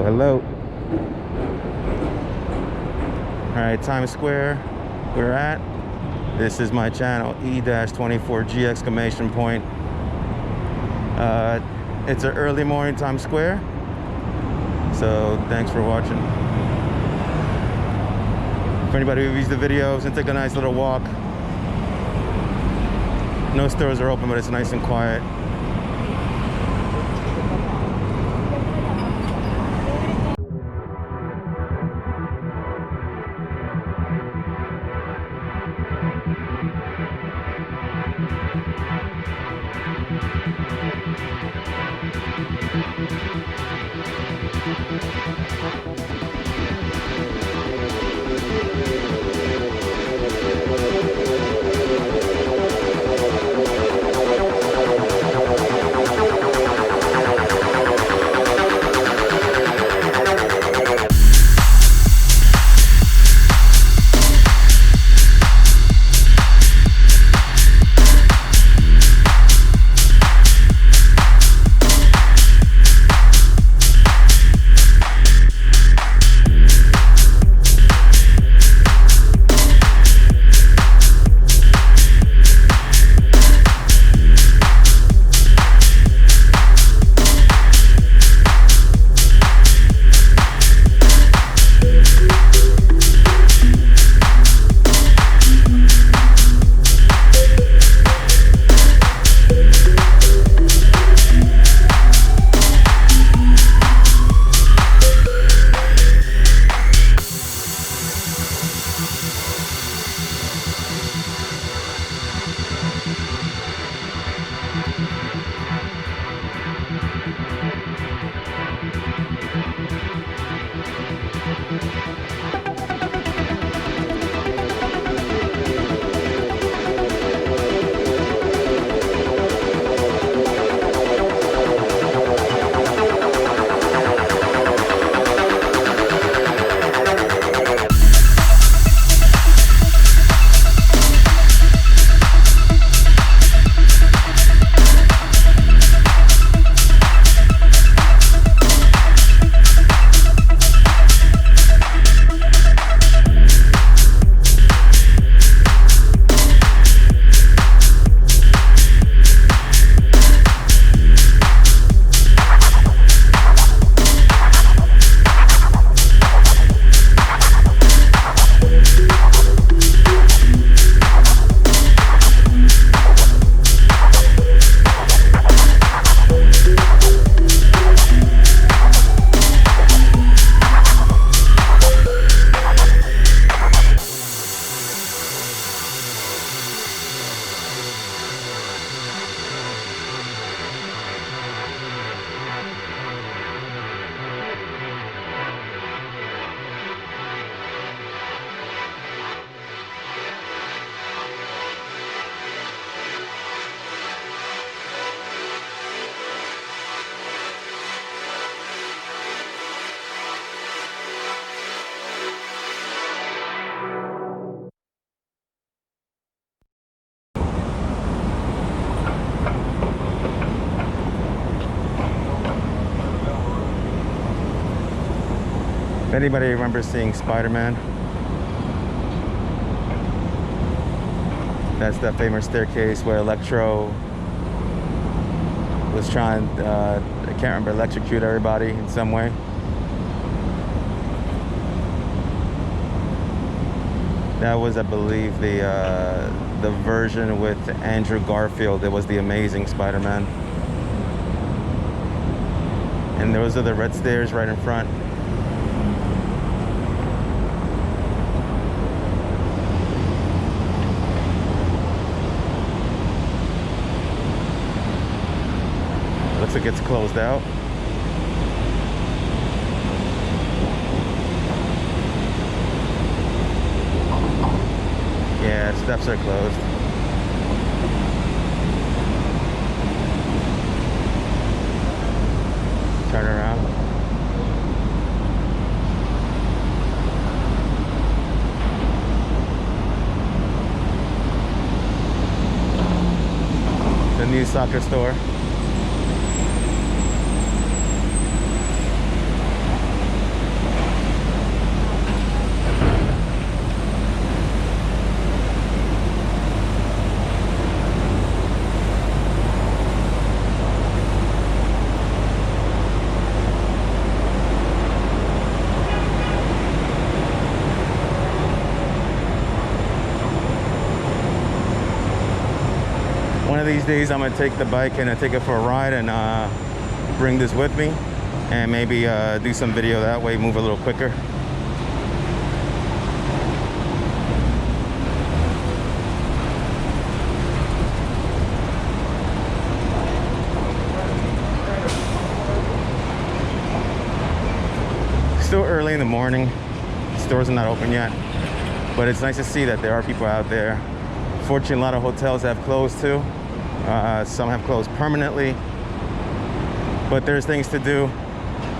Hello. All right, Times Square, we're at. This is my channel, E-24G exclamation point. It's an early morning Times Square, so thanks for watching. For anybody who views the videos and take a nice little walk, no stores are open, but it's nice and quiet. If anybody remembers seeing Spider-Man, that's that famous staircase where Electro was trying, I can't remember, electrocute everybody in some way. That was, I believe, the version with Andrew Garfield. It was the Amazing Spider-Man. And those are the red stairs right in front. Looks like it's closed out. Yeah, steps are closed. Turn around. The new soccer store. One of these days I'm gonna take the bike and take it for a ride and bring this with me and maybe do some video that way, move a little quicker. Still early in the morning, stores are not open yet, but it's nice to see that there are people out there. Fortunately, a lot of hotels have closed too. Some have closed permanently, but there's things to do.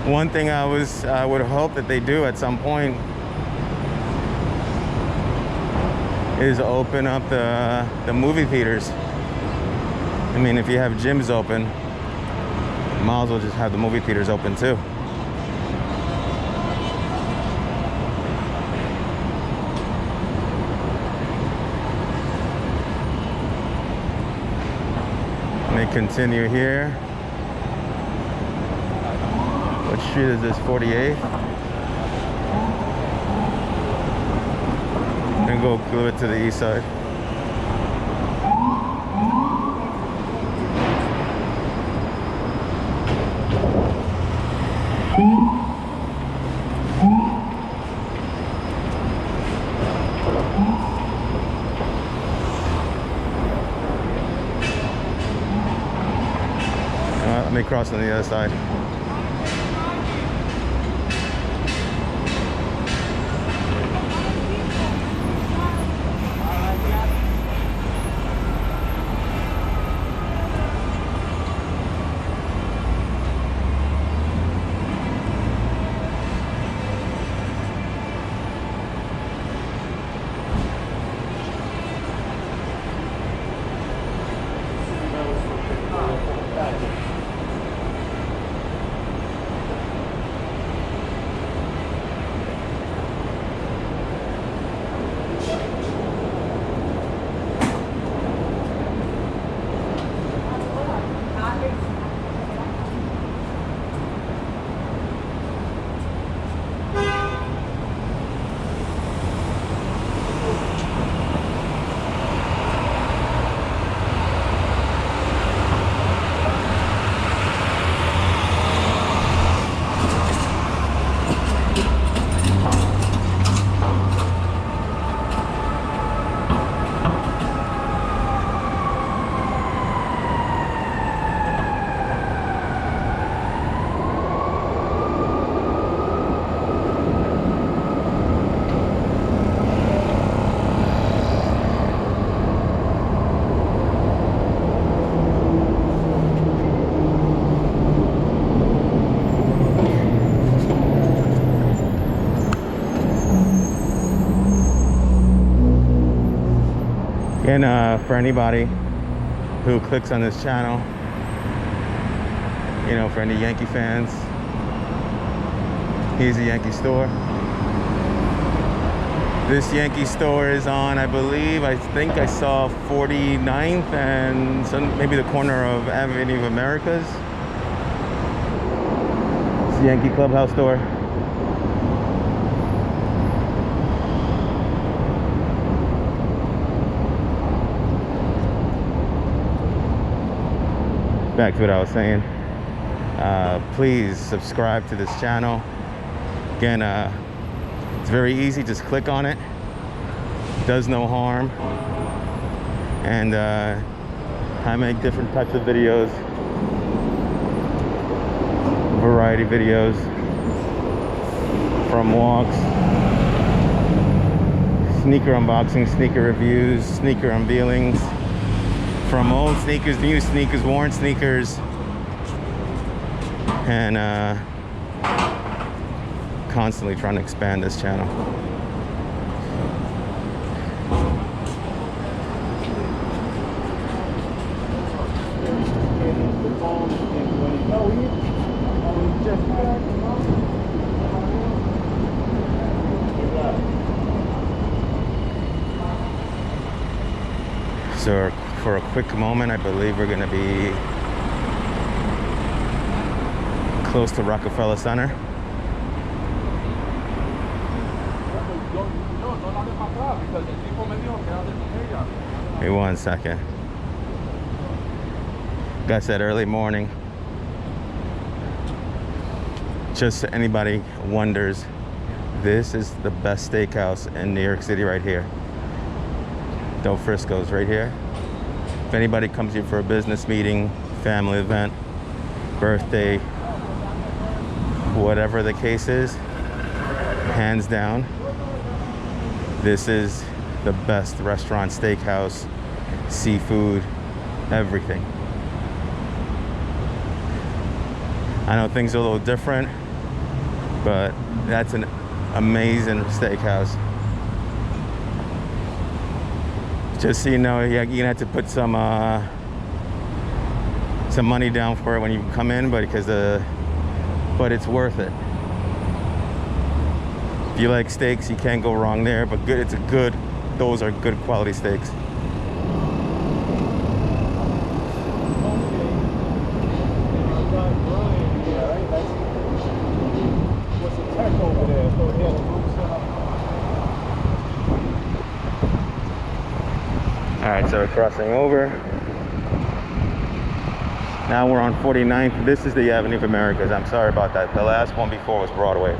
One thing I would hope that they do at some point is open up the movie theaters. I mean, if you have gyms open, might as well just have the movie theaters open too. May continue here. What street is this? 48th? And go a little bit to the east side. Let me cross on the other side. And for anybody who clicks on this channel, you know, for any Yankee fans, here's the Yankee store. This Yankee store is on, I believe, I think I saw 49th and some, maybe the corner of Avenue of Americas. It's the Yankee Clubhouse store. Back to what I was saying. Please subscribe to this channel. Again, it's very easy, just click on it. Does no harm. And I make different types of videos, variety videos, from walks, sneaker unboxing, sneaker reviews, sneaker unveilings, from old sneakers, new sneakers, worn sneakers, and constantly trying to expand this channel. So for a quick moment, I believe we're going to be close to Rockefeller Center. Wait 1 second. Like I said, early morning. Just so anybody wonders, this is the best steakhouse in New York City right here. Del Frisco's right here. If anybody comes here for a business meeting, family event, birthday, whatever the case is, hands down, this is the best restaurant, steakhouse, seafood, everything. I know things are a little different, but that's an amazing steakhouse. Just so you know, you're gonna have to put some money down for it when you come in, but it's worth it. If you like steaks, you can't go wrong there. But those are good quality steaks. All right, so we're crossing over. Now we're on 49th. This is the Avenue of Americas. I'm sorry about that. The last one before was Broadway.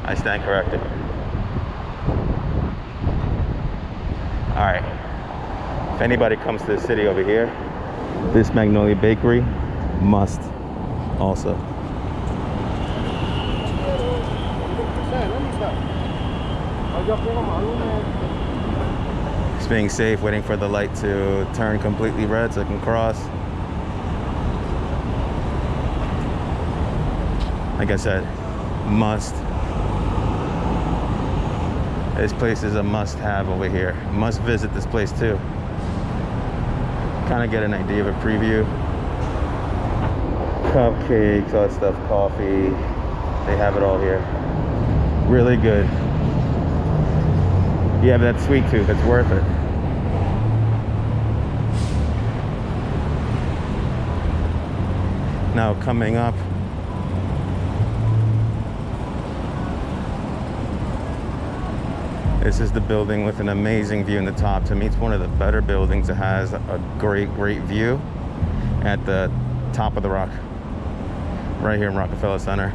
I stand corrected. All right. If anybody comes to the city over here, this Magnolia Bakery must also. Just being safe, waiting for the light to turn completely red so I can cross. Like I said, must. This place is a must-have over here. Must visit this place too. Kind of get an idea of a preview. Cupcakes, all that stuff, coffee. They have it all here. Really good. You have that sweet tooth, it's worth it. Now coming up, this is the building with an amazing view in the top. To me, it's one of the better buildings. It has a great view at the top of the rock, right here in Rockefeller Center.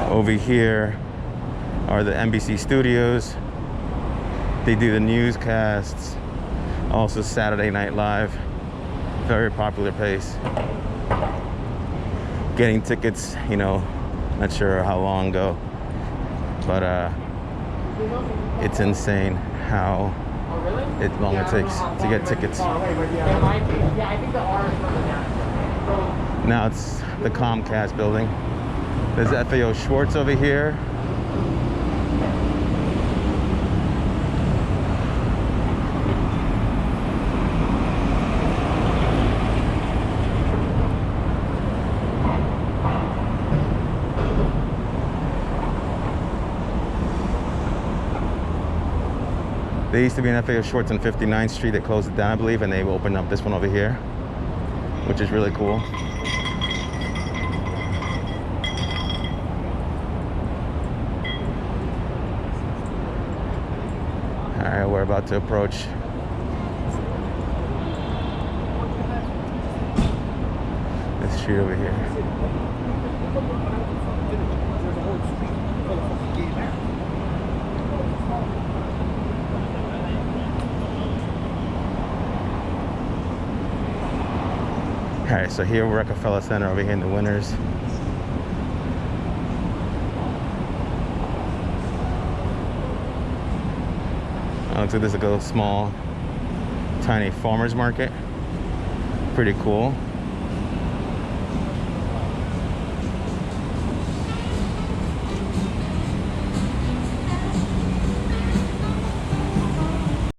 Over here are the NBC studios. They do the newscasts, also Saturday Night Live. Very popular place. Getting tickets, you know, not sure how long ago, but it's insane how long it takes to get tickets. Now it's the Comcast building. There's FAO Schwartz over here. There used to be an FAO Schwartz on 59th Street. They closed it down, I believe, and they opened up this one over here, which is really cool. All right, we're about to approach this street over here. All right, so here we're Rockefeller Center over here in the Winners. Looks like this is a small, tiny farmer's market. Pretty cool.